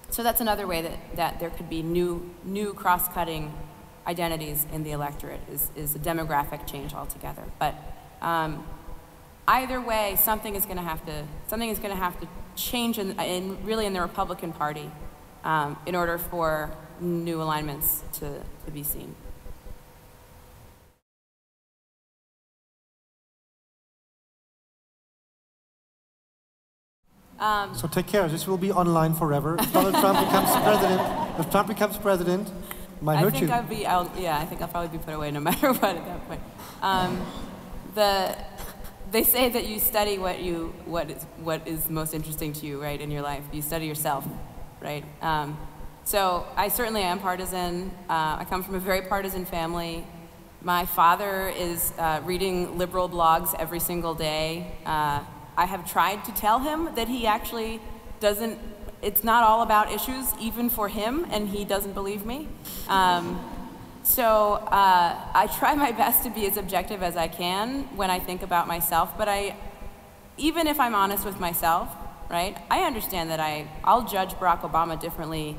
So that's another way that there could be new cross-cutting identities in the electorate, is a demographic change altogether. But either way, something is going to have to change really in the Republican Party in order for new alignments to be seen. So take care, this will be online forever. If Donald Trump becomes president, it might hurt you. I think I'll probably be put away no matter what at that point. They say that you study what is most interesting to you, right, in your life. You study yourself, right? So I certainly am partisan. I come from a very partisan family. My father is reading liberal blogs every single day. I have tried to tell him that he actually doesn't, it's not all about issues, even for him, and he doesn't believe me. So I try my best to be as objective as I can when I think about myself, but even if I'm honest with myself, right, I understand that I'll judge Barack Obama differently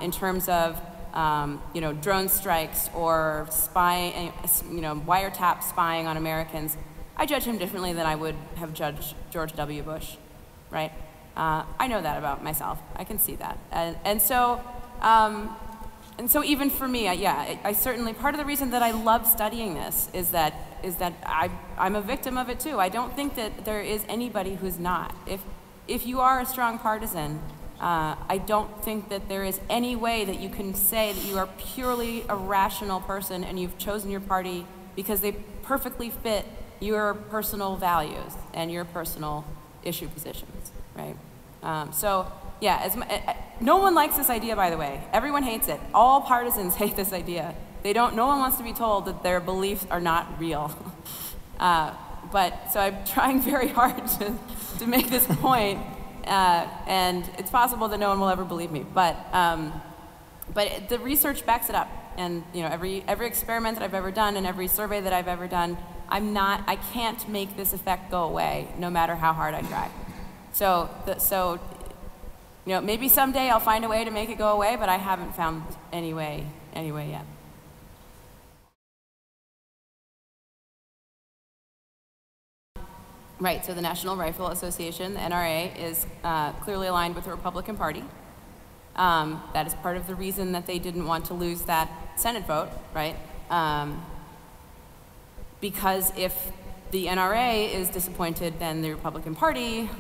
in terms of drone strikes or wiretap spying on Americans. I judge him differently than I would have judged George W. Bush, right? I know that about myself. I can see that. And so even for me, I certainly, part of the reason that I love studying this is that I'm a victim of it too. I don't think that there is anybody who's not. If you are a strong partisan, I don't think that there is any way that you can say that you are purely a rational person and you've chosen your party because they perfectly fit your personal values and your personal issue positions, right? No one likes this idea, by the way. Everyone hates it. All partisans hate this idea. No one wants to be told that their beliefs are not real. So I'm trying very hard to make this point, and it's possible that no one will ever believe me. But the research backs it up, and every experiment that I've ever done and every survey that I've ever done, I can't make this effect go away, no matter how hard I try. So maybe someday I'll find a way to make it go away, but I haven't found any way yet. Right, so the National Rifle Association, the NRA, is clearly aligned with the Republican Party. That is part of the reason that they didn't want to lose that Senate vote, right? Because if the NRA is disappointed, then the Republican Party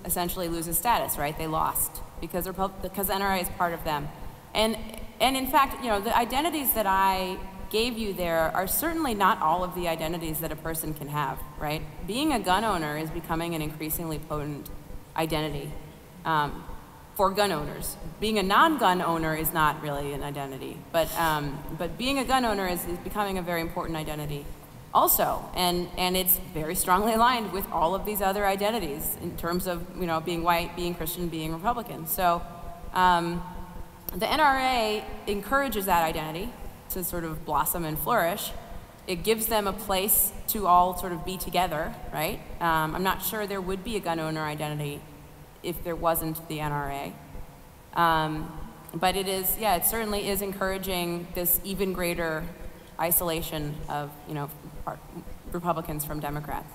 essentially loses status, right? They lost because the NRA is part of them. And in fact, the identities that I gave you there are certainly not all of the identities that a person can have, right? Being a gun owner is becoming an increasingly potent identity for gun owners. Being a non-gun owner is not really an identity, but being a gun owner is becoming a very important identity also, and it's very strongly aligned with all of these other identities in terms of being white, being Christian, being Republican. So the NRA encourages that identity to sort of blossom and flourish. It gives them a place to all sort of be together, right? I'm not sure there would be a gun owner identity if there wasn't the NRA. But it certainly is encouraging this even greater isolation of, Republicans from Democrats.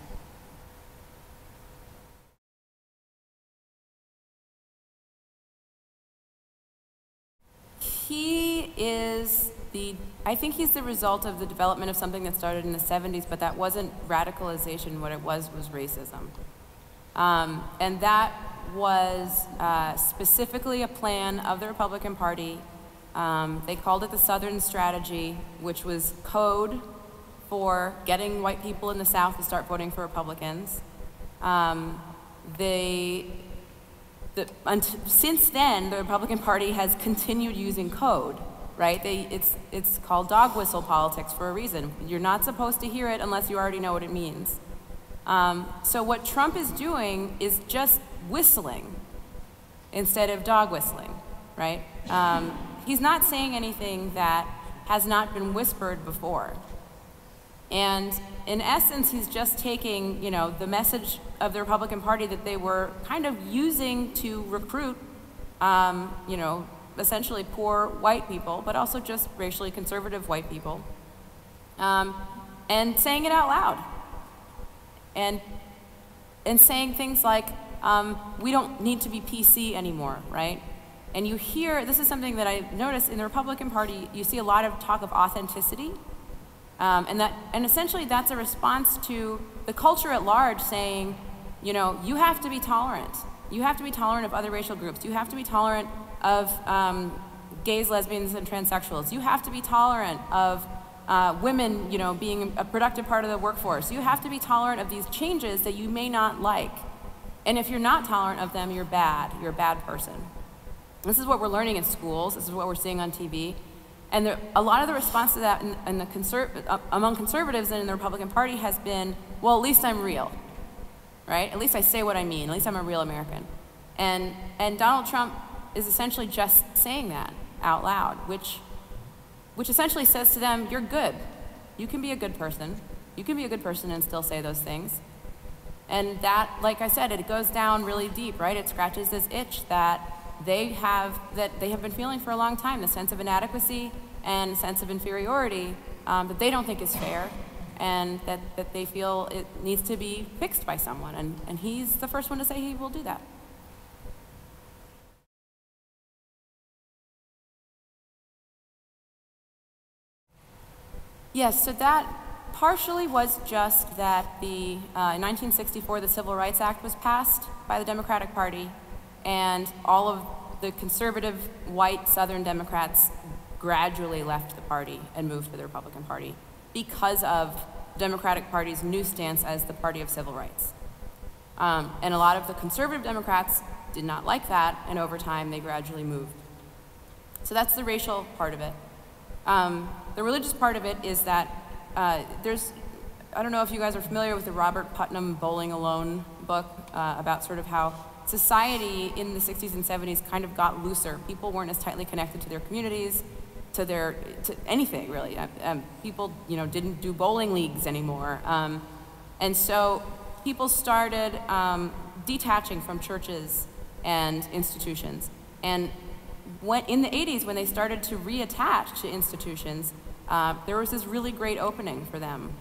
I think he's the result of the development of something that started in the 70s, but that wasn't radicalization. What it was racism. And that was specifically a plan of the Republican Party. They called it the Southern Strategy, which was code for getting white people in the South to start voting for Republicans. Since then, the Republican Party has continued using code, right? It's called dog whistle politics for a reason. You're not supposed to hear it unless you already know what it means. So what Trump is doing is just whistling instead of dog whistling, right? He's not saying anything that has not been whispered before. And in essence, he's just taking, the message of the Republican Party that they were kind of using to recruit, essentially poor white people, but also just racially conservative white people, and saying it out loud. And saying things like, we don't need to be PC anymore, right? And you hear, this is something that I noticed in the Republican Party, you see a lot of talk of authenticity. And essentially that's a response to the culture at large saying, you have to be tolerant. You have to be tolerant of other racial groups. You have to be tolerant of gays, lesbians, and transsexuals. You have to be tolerant of women, being a productive part of the workforce. You have to be tolerant of these changes that you may not like. And if you're not tolerant of them, you're bad. You're a bad person. This is what we're learning in schools. This is what we're seeing on TV. And a lot of the response to that among conservatives and in the Republican Party has been, well, at least I'm real, right? At least I say what I mean. At least I'm a real American. And Donald Trump is essentially just saying that out loud, which which essentially says to them, you're good. You can be a good person. You can be a good person and still say those things. And that, like I said, it goes down really deep, right? It scratches this itch that they have been feeling for a long time, the sense of inadequacy and sense of inferiority that they don't think is fair, and that they feel it needs to be fixed by someone. And he's the first one to say he will do that. Yes, so that partially was just that in 1964, the Civil Rights Act was passed by the Democratic Party, and all of the conservative white Southern Democrats gradually left the party and moved to the Republican Party because of the Democratic Party's new stance as the party of civil rights. And a lot of the conservative Democrats did not like that, and over time they gradually moved. So that's the racial part of it. The religious part of it is that I don't know if you guys are familiar with the Robert Putnam Bowling Alone book about sort of how society in the 60s and 70s kind of got looser. People weren't as tightly connected to their communities, to anything really. People, didn't do bowling leagues anymore. And so people started detaching from churches and institutions. And in the 80s, when they started to reattach to institutions, there was this really great opening for them.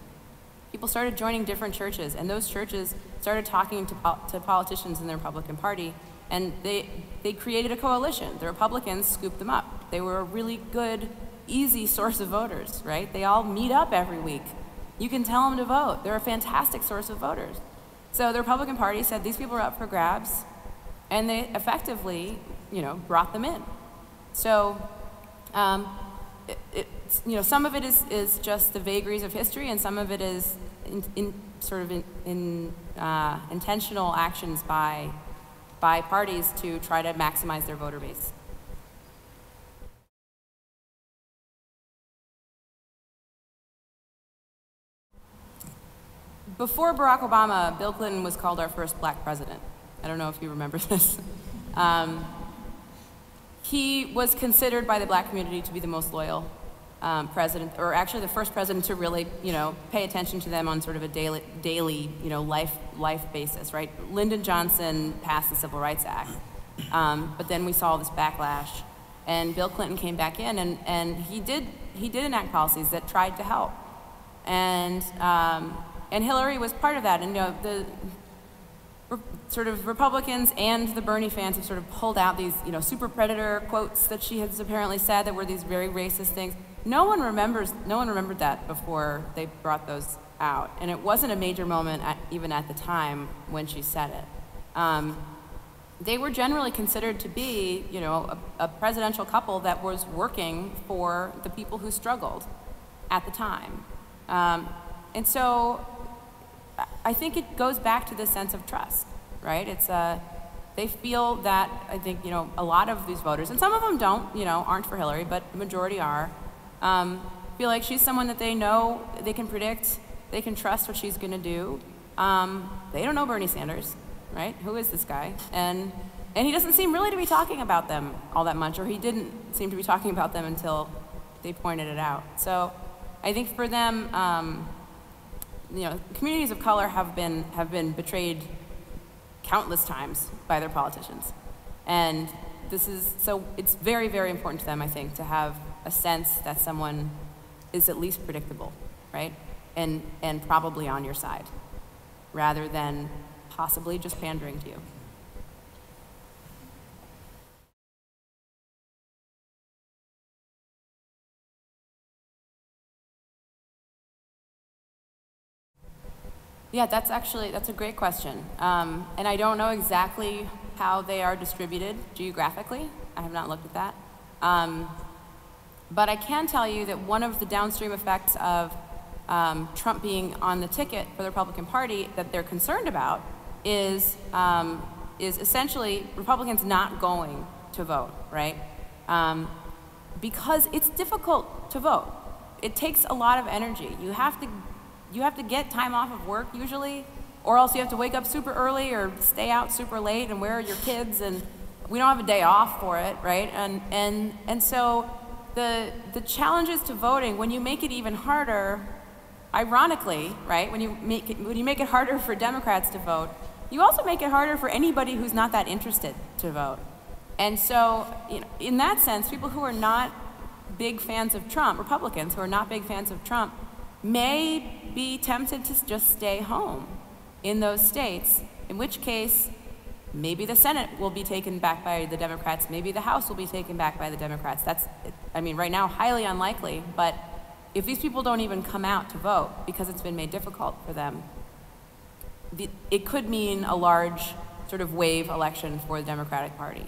People started joining different churches, and those churches started talking to politicians in the Republican Party, and they created a coalition. The Republicans scooped them up. They were a really good, easy source of voters, right? They all meet up every week. You can tell them to vote. They're a fantastic source of voters. So the Republican Party said these people are up for grabs, and they effectively, brought them in. So, some of it is just the vagaries of history, and some of it is intentional actions by parties to try to maximize their voter base. Before Barack Obama, Bill Clinton was called our first black president. I don't know if you remember this. He was considered by the black community to be the most loyal president, or actually the first president to really, pay attention to them on sort of a daily, life basis, right? Lyndon Johnson passed the Civil Rights Act, but then we saw this backlash, and Bill Clinton came back in, and he did enact policies that tried to help, and Hillary was part of that, and the sort of Republicans and the Bernie fans have sort of pulled out these, super predator quotes that she has apparently said that were these very racist things. No one remembered that before they brought those out, and it wasn't a major moment even at the time when she said it. They were generally considered to be, a presidential couple that was working for the people who struggled at the time. And so I think it goes back to this sense of trust, right? It's they feel that, I think, a lot of these voters, and some of them don't, aren't for Hillary, but the majority are, feel like she's someone that they know, they can predict, they can trust what she's gonna do. They don't know Bernie Sanders, right? Who is this guy? And he doesn't seem really to be talking about them all that much, or he didn't seem to be talking about them until they pointed it out. So I think for them, communities of color have been betrayed countless times by their politicians, and so it's very, very important to them, I think, to have a sense that someone is at least predictable, right, and probably on your side, rather than possibly just pandering to you. Yeah, that's a great question. And I don't know exactly how they are distributed geographically. I have not looked at that. But I can tell you that one of the downstream effects of Trump being on the ticket for the Republican Party that they're concerned about is essentially Republicans not going to vote, right? Because it's difficult to vote. It takes a lot of energy. You have to get time off of work usually, or else you have to wake up super early or stay out super late, and where are your kids? And we don't have a day off for it, right? And so the challenges to voting, when you make it even harder, ironically, right, when you make it harder for Democrats to vote, you also make it harder for anybody who's not that interested to vote. And so, you know, in that sense, people who are not big fans of Trump, Republicans who are not big fans of Trump, may be tempted to just stay home in those states, in which case, maybe the Senate will be taken back by the Democrats, maybe the House will be taken back by the Democrats. That's, I mean, right now, highly unlikely, but if these people don't even come out to vote because it's been made difficult for them, it could mean a large sort of wave election for the Democratic Party.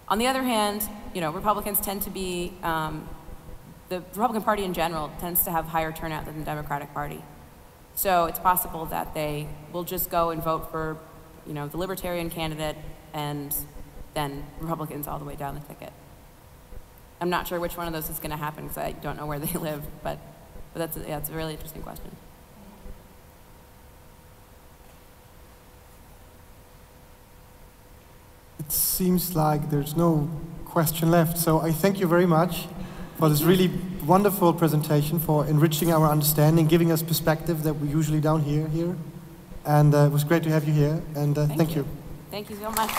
On the other hand, you know, Republicans tend to be, the Republican Party in general tends to have higher turnout than the Democratic Party. So it's possible that they will just go and vote for, you know, the Libertarian candidate and then Republicans all the way down the ticket. I'm not sure which one of those is going to happen because I don't know where they live, but that's a really interesting question. It seems like there's no question left, so I thank you very much for this really wonderful presentation, for enriching our understanding, giving us perspective that we usually don't hear here. And it was great to have you here, and thank you. Thank you so much.